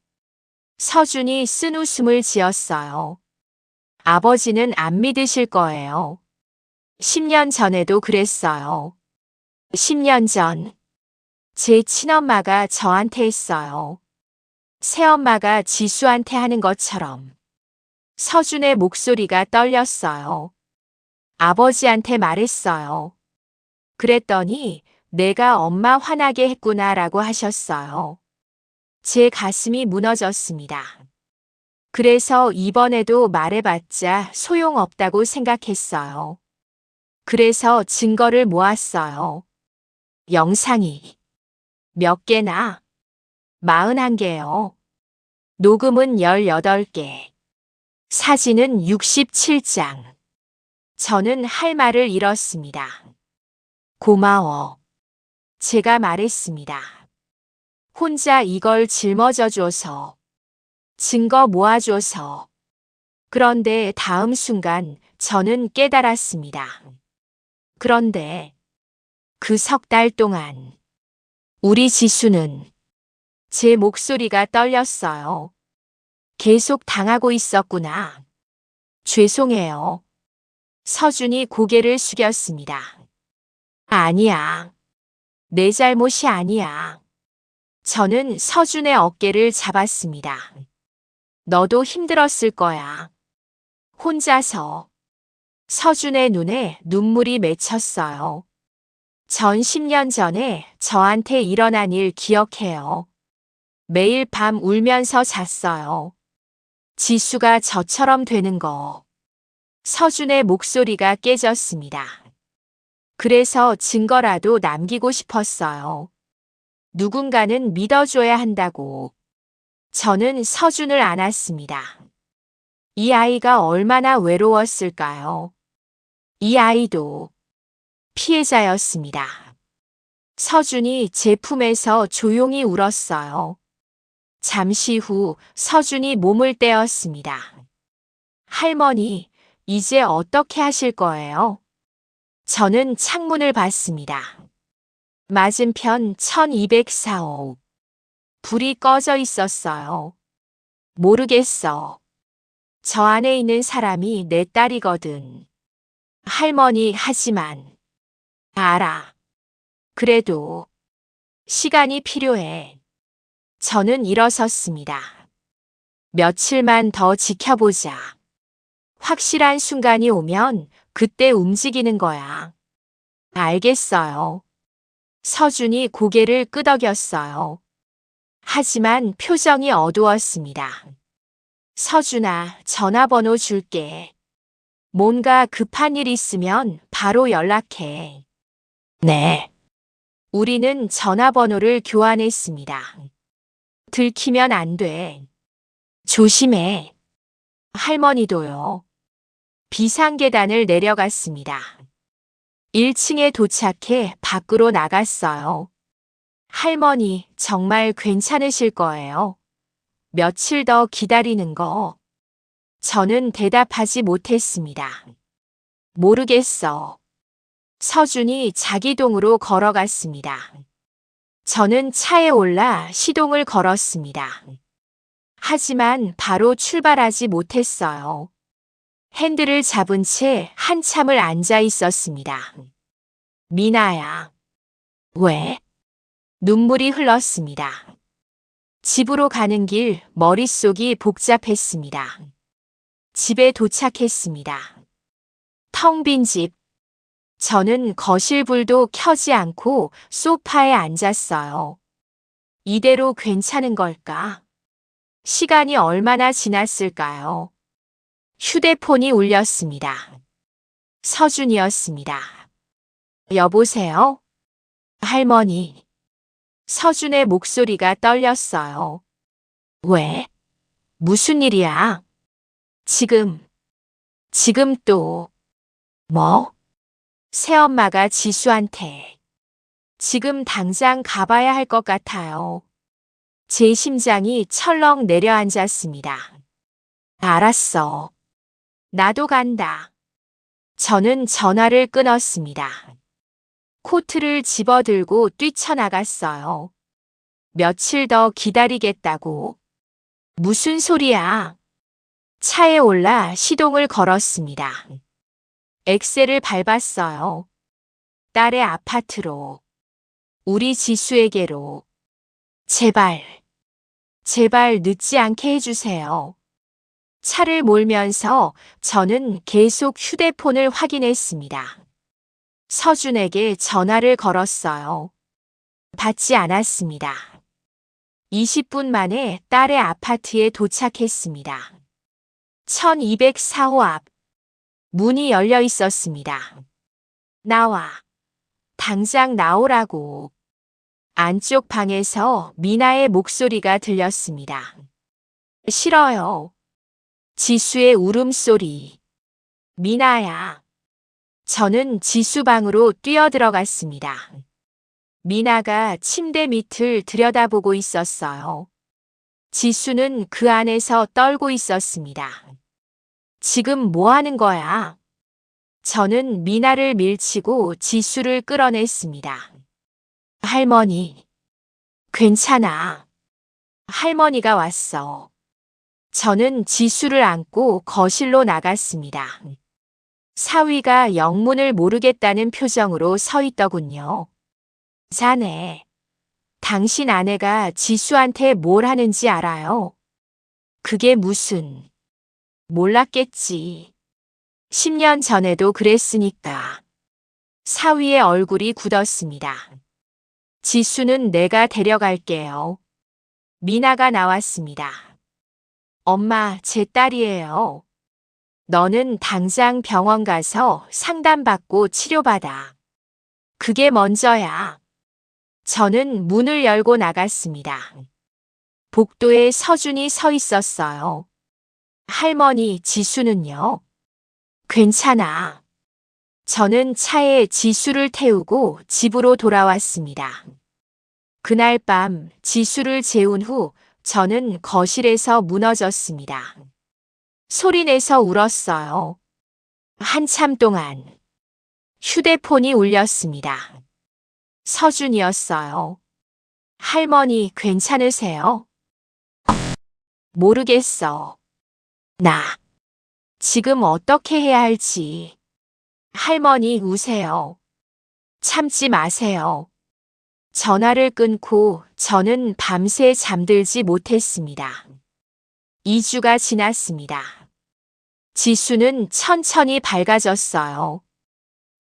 서준이 쓴웃음을 지었어요. 아버지는 안 믿으실 거예요. 10년 전에도 그랬어요. 10년 전, 제 친엄마가 저한테 했어요. 새엄마가 지수한테 하는 것처럼. 서준의 목소리가 떨렸어요. 아버지한테 말했어요. 그랬더니 내가 엄마 화나게 했구나라고 하셨어요. 제 가슴이 무너졌습니다. 그래서 이번에도 말해봤자 소용없다고 생각했어요. 그래서 증거를 모았어요. 영상이 몇 개나? 41개요. 녹음은 18개. 사진은 67장. 저는 할 말을 잃었습니다. 고마워. 제가 말했습니다. 혼자 이걸 짊어져줘서. 증거 모아줘서. 그런데 다음 순간 저는 깨달았습니다. 그런데 그 3달 동안 우리 지수는 제 목소리가 떨렸어요. 계속 당하고 있었구나. 죄송해요. 서준이 고개를 숙였습니다. 아니야. 내 잘못이 아니야. 저는 서준의 어깨를 잡았습니다. 너도 힘들었을 거야. 혼자서. 서준의 눈에 눈물이 맺혔어요. 전 10년 전에 저한테 일어난 일 기억해요. 매일 밤 울면서 잤어요. 지수가 저처럼 되는 거. 서준의 목소리가 깨졌습니다. 그래서 증거라도 남기고 싶었어요. 누군가는 믿어줘야 한다고. 저는 서준을 안았습니다. 이 아이가 얼마나 외로웠을까요? 이 아이도 피해자였습니다. 서준이 제 품에서 조용히 울었어요. 잠시 후 서준이 몸을 떼었습니다. 할머니, 이제 어떻게 하실 거예요? 저는 창문을 봤습니다. 맞은편 1204호. 불이 꺼져 있었어요. 모르겠어. 저 안에 있는 사람이 내 딸이거든. 할머니, 하지만. 알아. 그래도 시간이 필요해. 저는 일어섰습니다. 며칠만 더 지켜보자. 확실한 순간이 오면 그때 움직이는 거야. 알겠어요. 서준이 고개를 끄덕였어요. 하지만 표정이 어두웠습니다. 서준아, 전화번호 줄게. 뭔가 급한 일 있으면 바로 연락해. 네. 우리는 전화번호를 교환했습니다. 들키면 안 돼. 조심해. 할머니도요. 비상계단을 내려갔습니다. 1층에 도착해 밖으로 나갔어요. 할머니, 정말 괜찮으실 거예요? 며칠 더 기다리는 거. 저는 대답하지 못했습니다. 모르겠어. 서준이 자기 동으로 걸어갔습니다. 저는 차에 올라 시동을 걸었습니다. 하지만 바로 출발하지 못했어요. 핸들을 잡은 채 한참을 앉아 있었습니다. 미나야. 왜? 눈물이 흘렀습니다. 집으로 가는 길 머릿속이 복잡했습니다. 집에 도착했습니다. 텅 빈 집. 저는 거실 불도 켜지 않고 소파에 앉았어요. 이대로 괜찮은 걸까? 시간이 얼마나 지났을까요? 휴대폰이 울렸습니다. 서준이었습니다. 여보세요? 할머니. 서준의 목소리가 떨렸어요. 왜? 무슨 일이야? 지금 또. 뭐? 새엄마가 지수한테. 지금 당장 가봐야 할 것 같아요. 제 심장이 철렁 내려앉았습니다. 알았어. 나도 간다. 저는 전화를 끊었습니다. 코트를 집어들고 뛰쳐나갔어요. 며칠 더 기다리겠다고. 무슨 소리야? 차에 올라 시동을 걸었습니다. 엑셀을 밟았어요. 딸의 아파트로. 우리 지수에게로. 제발 늦지 않게 해주세요. 차를 몰면서 저는 계속 휴대폰을 확인했습니다. 서준에게 전화를 걸었어요. 받지 않았습니다. 20분 만에 딸의 아파트에 도착했습니다. 1204호 앞. 문이 열려 있었습니다. 나와. 당장 나오라고. 안쪽 방에서 미나의 목소리가 들렸습니다. 싫어요. 지수의 울음소리. 미나야. 저는 지수 방으로 뛰어들어갔습니다. 미나가 침대 밑을 들여다보고 있었어요. 지수는 그 안에서 떨고 있었습니다. 지금 뭐 하는 거야? 저는 미나를 밀치고 지수를 끌어냈습니다. 할머니. 괜찮아. 할머니가 왔어. 저는 지수를 안고 거실로 나갔습니다. 사위가 영문을 모르겠다는 표정으로 서 있더군요. 자네, 당신 아내가 지수한테 뭘 하는지 알아요? 그게 무슨... 몰랐겠지. 10년 전에도 그랬으니까. 사위의 얼굴이 굳었습니다. 지수는 내가 데려갈게요. 미나가 나왔습니다. 엄마, 제 딸이에요. 너는 당장 병원 가서 상담받고 치료받아. 그게 먼저야. 저는 문을 열고 나갔습니다. 복도에 서준이 서 있었어요. 할머니, 지수는요? 괜찮아. 저는 차에 지수를 태우고 집으로 돌아왔습니다. 그날 밤 지수를 재운 후 저는 거실에서 무너졌습니다. 소리내서 울었어요. 한참 동안 휴대폰이 울렸습니다. 서준이었어요. 할머니, 괜찮으세요? 모르겠어. 나 지금 어떻게 해야 할지. 할머니, 우세요. 참지 마세요. 전화를 끊고 저는 밤새 잠들지 못했습니다. 2주가 지났습니다. 지수는 천천히 밝아졌어요.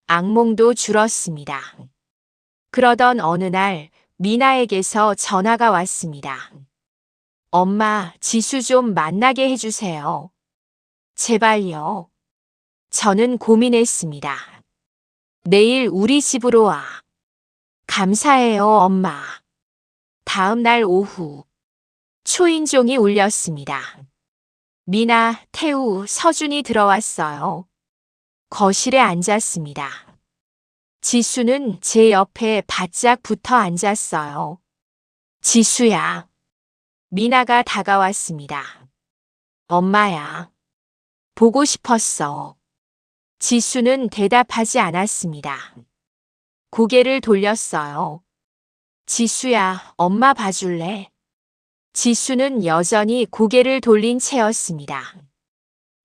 악몽도 줄었습니다. 그러던 어느 날 미나에게서 전화가 왔습니다. 엄마, 지수 좀 만나게 해주세요. 제발요. 저는 고민했습니다. 내일 우리 집으로 와. 감사해요, 엄마. 다음 날 오후 초인종이 울렸습니다. 미나, 태우, 서준이 들어왔어요. 거실에 앉았습니다. 지수는 제 옆에 바짝 붙어 앉았어요. 지수야. 미나가 다가왔습니다. 엄마야. 보고 싶었어. 지수는 대답하지 않았습니다. 고개를 돌렸어요. 지수야, 엄마 봐줄래? 지수는 여전히 고개를 돌린 채였습니다.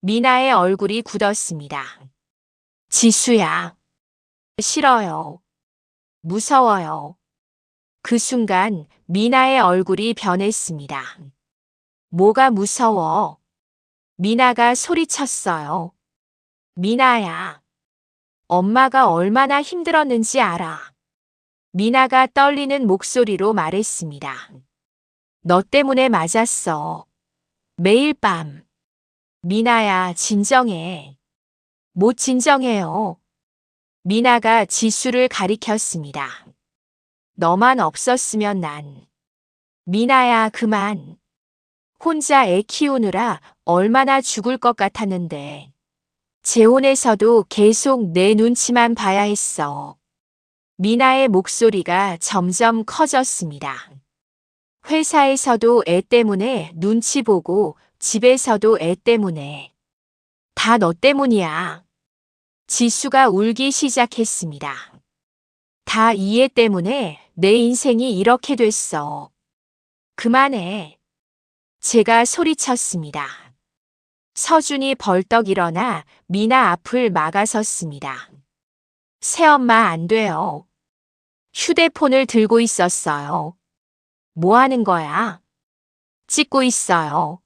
미나의 얼굴이 굳었습니다. 지수야. 싫어요. 무서워요. 그 순간 미나의 얼굴이 변했습니다. 뭐가 무서워? 미나가 소리쳤어요. 미나야. 엄마가 얼마나 힘들었는지 알아. 미나가 떨리는 목소리로 말했습니다. 너 때문에 맞았어. 매일 밤. 미나야, 진정해. 못 진정해요. 미나가 지수를 가리켰습니다. 너만 없었으면 난. 미나야, 그만. 혼자 애 키우느라 얼마나 죽을 것 같았는데. 재혼에서도 계속 내 눈치만 봐야 했어. 미나의 목소리가 점점 커졌습니다. 회사에서도 애 때문에 눈치 보고 집에서도 애 때문에. 다 너 때문이야. 지수가 울기 시작했습니다. 다 이 애 때문에 내 인생이 이렇게 됐어. 그만해. 제가 소리쳤습니다. 서준이 벌떡 일어나 미나 앞을 막아섰습니다. 새엄마, 안 돼요. 휴대폰을 들고 있었어요. 뭐 하는 거야? 찍고 있어요.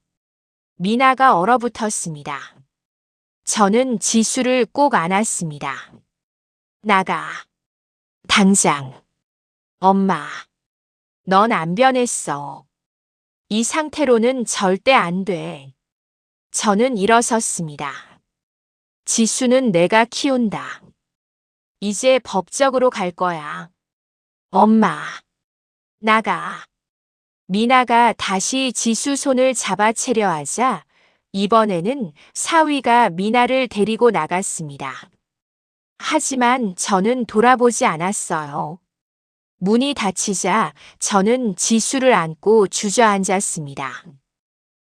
미나가 얼어붙었습니다. 저는 지수를 꼭 안았습니다. 나가. 당장. 엄마. 넌 안 변했어. 이 상태로는 절대 안 돼. 저는 일어섰습니다. 지수는 내가 키운다. 이제 법적으로 갈 거야. 엄마. 나가. 미나가 다시 지수 손을 잡아채려 하자 이번에는 사위가 미나를 데리고 나갔습니다. 하지만 저는 돌아보지 않았어요. 문이 닫히자 저는 지수를 안고 주저앉았습니다.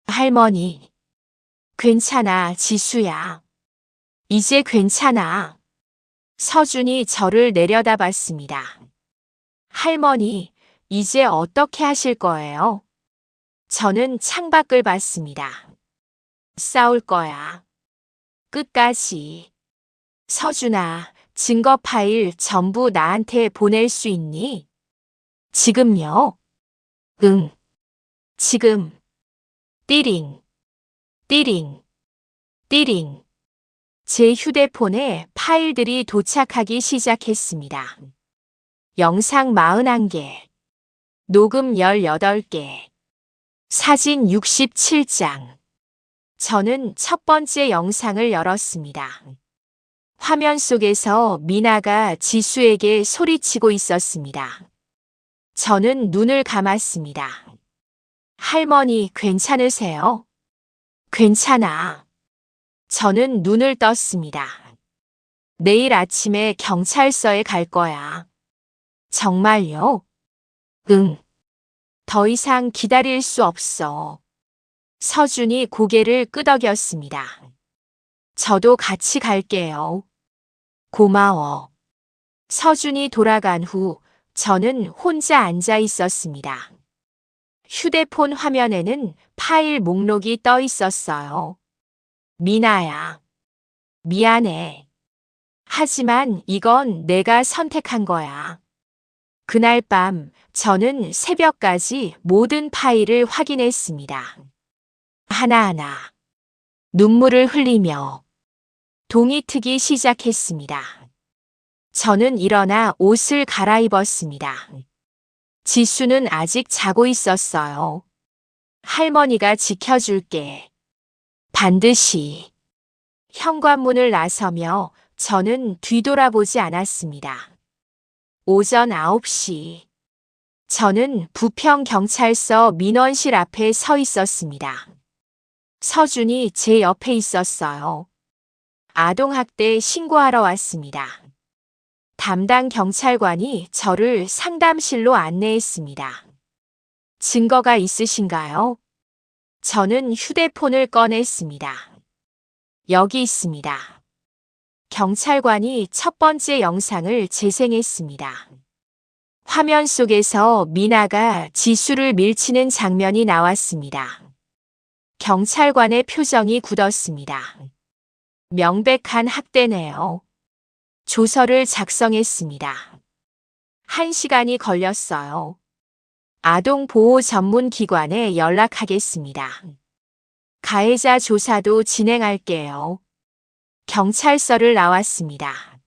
할머니. 괜찮아, 지수야. 이제 괜찮아. 서준이 저를 내려다봤습니다. 할머니, 이제 어떻게 하실 거예요? 저는 창밖을 봤습니다. 싸울 거야. 끝까지. 서준아, 증거 파일 전부 나한테 보낼 수 있니? 지금요? 응. 지금. 띠링. 띠링. 띠링. 제 휴대폰에 파일들이 도착하기 시작했습니다. 영상 41개, 녹음 18개, 사진 67장. 저는 첫 번째 영상을 열었습니다. 화면 속에서 미나가 지수에게 소리치고 있었습니다. 저는 눈을 감았습니다. 할머니, 괜찮으세요? 괜찮아. 저는 눈을 떴습니다. 내일 아침에 경찰서에 갈 거야. 정말요? 응. 더 이상 기다릴 수 없어. 서준이 고개를 끄덕였습니다. 저도 같이 갈게요. 고마워. 서준이 돌아간 후 저는 혼자 앉아 있었습니다. 휴대폰 화면에는 파일 목록이 떠 있었어요. 미나야. 미안해. 하지만 이건 내가 선택한 거야. 그날 밤 저는 새벽까지 모든 파일을 확인했습니다. 하나하나. 눈물을 흘리며 동이 트기 시작했습니다. 저는 일어나 옷을 갈아입었습니다. 지수는 아직 자고 있었어요. 할머니가 지켜줄게. 반드시. 현관문을 나서며 저는 뒤돌아보지 않았습니다. 오전 9시. 저는 부평경찰서 민원실 앞에 서 있었습니다. 서준이 제 옆에 있었어요. 아동학대 신고하러 왔습니다. 담당 경찰관이 저를 상담실로 안내했습니다. 증거가 있으신가요? 저는 휴대폰을 꺼냈습니다. 여기 있습니다. 경찰관이 첫 번째 영상을 재생했습니다. 화면 속에서 미나가 지수를 밀치는 장면이 나왔습니다. 경찰관의 표정이 굳었습니다. 명백한 학대네요. 조서를 작성했습니다. 1시간이 걸렸어요. 아동보호 전문기관에 연락하겠습니다. 가해자 조사도 진행할게요. 경찰서를 나왔습니다.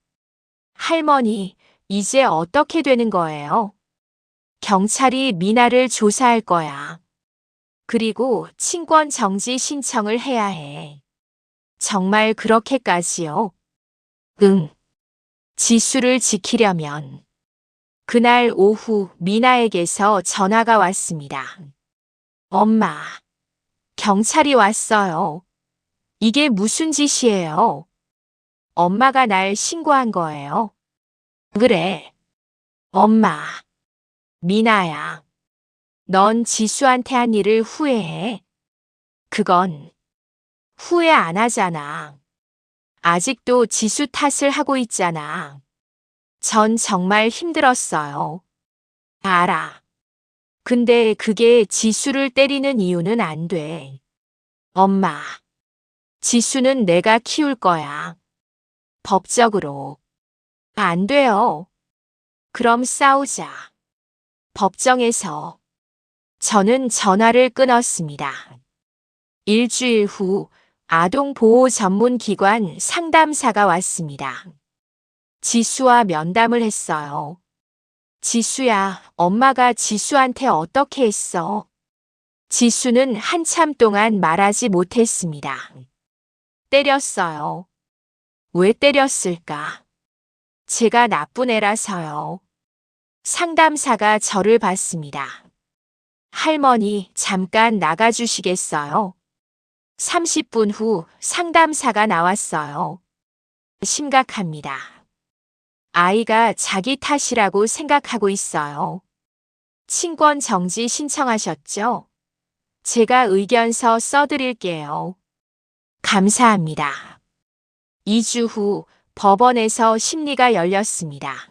할머니, 이제 어떻게 되는 거예요? 경찰이 미나를 조사할 거야. 그리고 친권 정지 신청을 해야 해. 정말 그렇게까지요? 응. 지수를 지키려면. 그날 오후 미나에게서 전화가 왔습니다. 엄마, 경찰이 왔어요. 이게 무슨 짓이에요? 엄마가 날 신고한 거예요. 그래. 엄마. 미나야. 넌 지수한테 한 일을 후회해. 그건 후회 안 하잖아. 아직도 지수 탓을 하고 있잖아. 전 정말 힘들었어요. 알아. 근데 그게 지수를 때리는 이유는 안 돼. 엄마. 지수는 내가 키울 거야. 법적으로. 안 돼요. 그럼 싸우자. 법정에서. 저는 전화를 끊었습니다. 일주일 후 아동보호 전문기관 상담사가 왔습니다. 지수와 면담을 했어요. 지수야, 엄마가 지수한테 어떻게 했어? 지수는 한참 동안 말하지 못했습니다. 때렸어요. 왜 때렸을까? 제가 나쁜 애라서요. 상담사가 저를 봤습니다. 할머니, 잠깐 나가주시겠어요? 30분 후 상담사가 나왔어요. 심각합니다. 아이가 자기 탓이라고 생각하고 있어요. 친권 정지 신청하셨죠? 제가 의견서 써드릴게요. 감사합니다. 2주 후 법원에서 심리가 열렸습니다.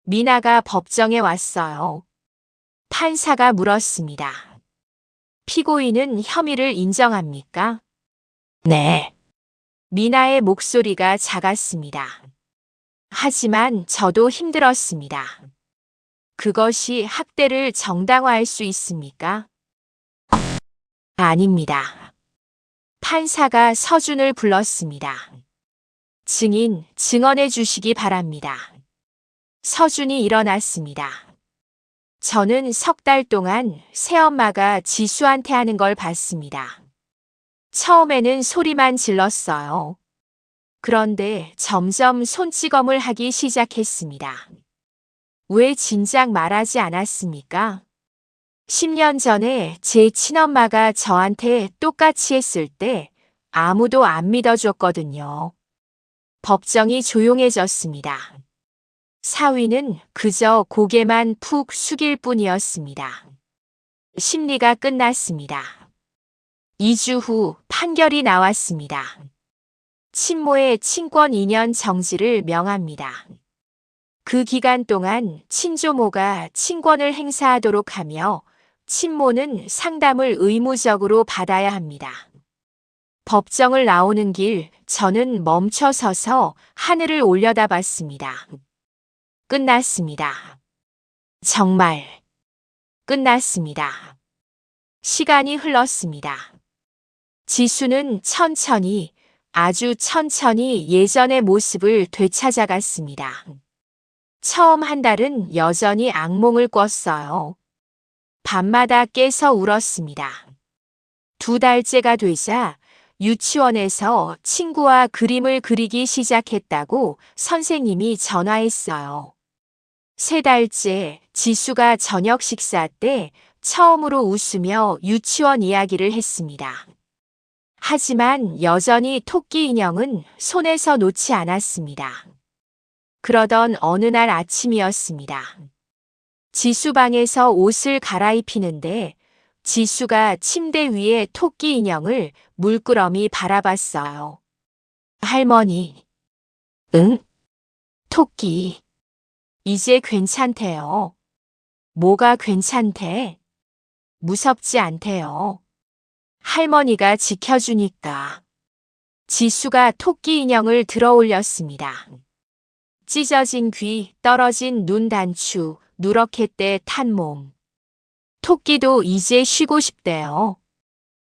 미나가 법정에 왔어요. 판사가 물었습니다. 피고인은 혐의를 인정합니까? 네. 미나의 목소리가 작았습니다. 하지만 저도 힘들었습니다. 그것이 학대를 정당화할 수 있습니까? 아닙니다. 판사가 서준을 불렀습니다. 증언해 주시기 바랍니다. 서준이 일어났습니다. 저는 석 달 동안 새엄마가 지수한테 하는 걸 봤습니다. 처음에는 소리만 질렀어요. 그런데 점점 손찌검을 하기 시작했습니다. 왜 진작 말하지 않았습니까? 10년 전에 제 친엄마가 저한테 똑같이 했을 때 아무도 안 믿어줬거든요. 법정이 조용해졌습니다. 사위는 그저 고개만 푹 숙일 뿐이었습니다. 심리가 끝났습니다. 2주 후 판결이 나왔습니다. 친모의 친권 2년 정지를 명합니다. 그 기간 동안 친조모가 친권을 행사하도록 하며 친모는 상담을 의무적으로 받아야 합니다. 법정을 나오는 길 저는 멈춰 서서 하늘을 올려다봤습니다. 끝났습니다. 정말 끝났습니다. 시간이 흘렀습니다. 지수는 천천히, 아주 천천히 예전의 모습을 되찾아갔습니다. 처음 한 달은 여전히 악몽을 꿨어요. 밤마다 깨서 울었습니다. 2달째가 되자 유치원에서 친구와 그림을 그리기 시작했다고 선생님이 전화했어요. 3달째 지수가 저녁 식사 때 처음으로 웃으며 유치원 이야기를 했습니다. 하지만 여전히 토끼 인형은 손에서 놓지 않았습니다. 그러던 어느 날 아침이었습니다. 지수 방에서 옷을 갈아입히는데 지수가 침대 위에 토끼 인형을 물끄러미 바라봤어요. 할머니. 응? 토끼. 이제 괜찮대요. 뭐가 괜찮대? 무섭지 않대요. 할머니가 지켜주니까. 지수가 토끼 인형을 들어 올렸습니다. 찢어진 귀, 떨어진 눈 단추, 누렇게 때 탄 몸. 토끼도 이제 쉬고 싶대요.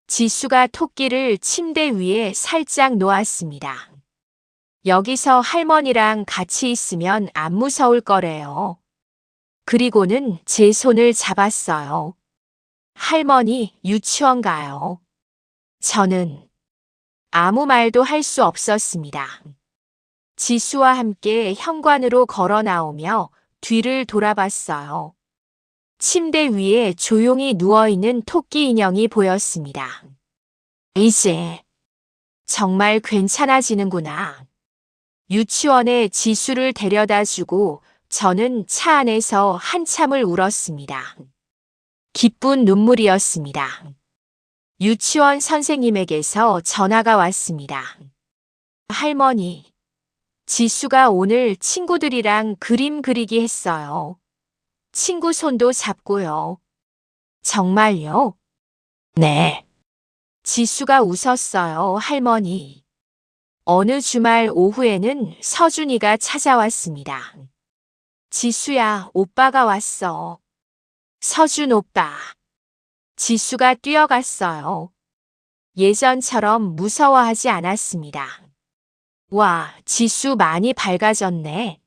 지수가 토끼를 침대 위에 살짝 놓았습니다. 여기서 할머니랑 같이 있으면 안 무서울 거래요. 그리고는 제 손을 잡았어요. 할머니, 유치원 가요. 저는 아무 말도 할 수 없었습니다. 지수와 함께 현관으로 걸어 나오며 뒤를 돌아봤어요. 침대 위에 조용히 누워있는 토끼 인형이 보였습니다. 이제 정말 괜찮아지는구나. 유치원에 지수를 데려다 주고 저는 차 안에서 한참을 울었습니다. 기쁜 눈물이었습니다. 유치원 선생님에게서 전화가 왔습니다. 할머니, 지수가 오늘 친구들이랑 그림 그리기 했어요. 친구 손도 잡고요. 정말요? 네. 지수가 웃었어요, 할머니. 어느 주말 오후에는 서준이가 찾아왔습니다. 지수야, 오빠가 왔어. 서준 오빠. 지수가 뛰어갔어요. 예전처럼 무서워하지 않았습니다. 와, 지수 많이 밝아졌네.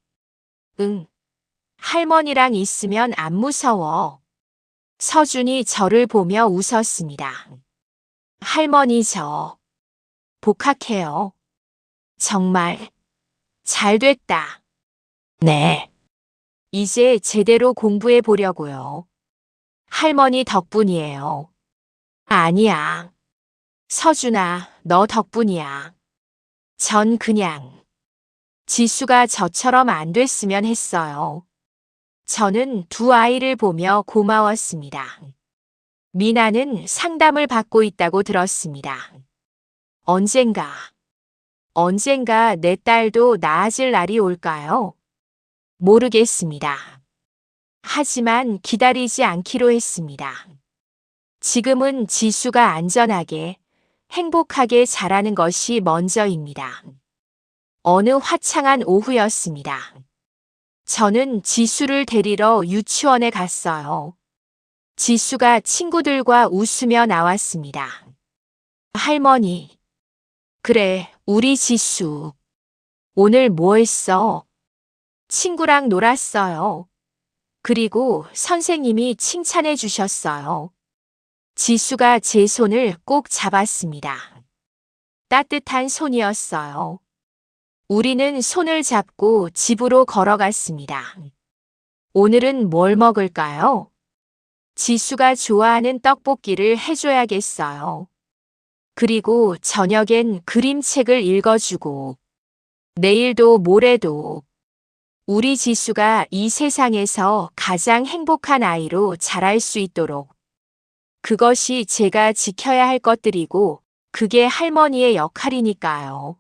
응. 할머니랑 있으면 안 무서워. 서준이 저를 보며 웃었습니다. 할머니 저 복학해요. 정말 잘 됐다. 네. 이제 제대로 공부해 보려고요. 할머니 덕분이에요. 아니야. 서준아, 너 덕분이야. 전 그냥 지수가 저처럼 안 됐으면 했어요. 저는 두 아이를 보며 고마웠습니다. 미나는 상담을 받고 있다고 들었습니다. 언젠가 내 딸도 나아질 날이 올까요? 모르겠습니다. 하지만 기다리지 않기로 했습니다. 지금은 지수가 안전하게, 행복하게 자라는 것이 먼저입니다. 어느 화창한 오후였습니다. 저는 지수를 데리러 유치원에 갔어요. 지수가 친구들과 웃으며 나왔습니다. 할머니. 그래, 우리 지수. 오늘 뭐 했어? 친구랑 놀았어요. 그리고 선생님이 칭찬해 주셨어요. 지수가 제 손을 꼭 잡았습니다. 따뜻한 손이었어요. 우리는 손을 잡고 집으로 걸어갔습니다. 오늘은 뭘 먹을까요? 지수가 좋아하는 떡볶이를 해줘야겠어요. 그리고 저녁엔 그림책을 읽어주고, 내일도 모레도 우리 지수가 이 세상에서 가장 행복한 아이로 자랄 수 있도록 그것이 제가 지켜야 할 것들이고 그게 할머니의 역할이니까요.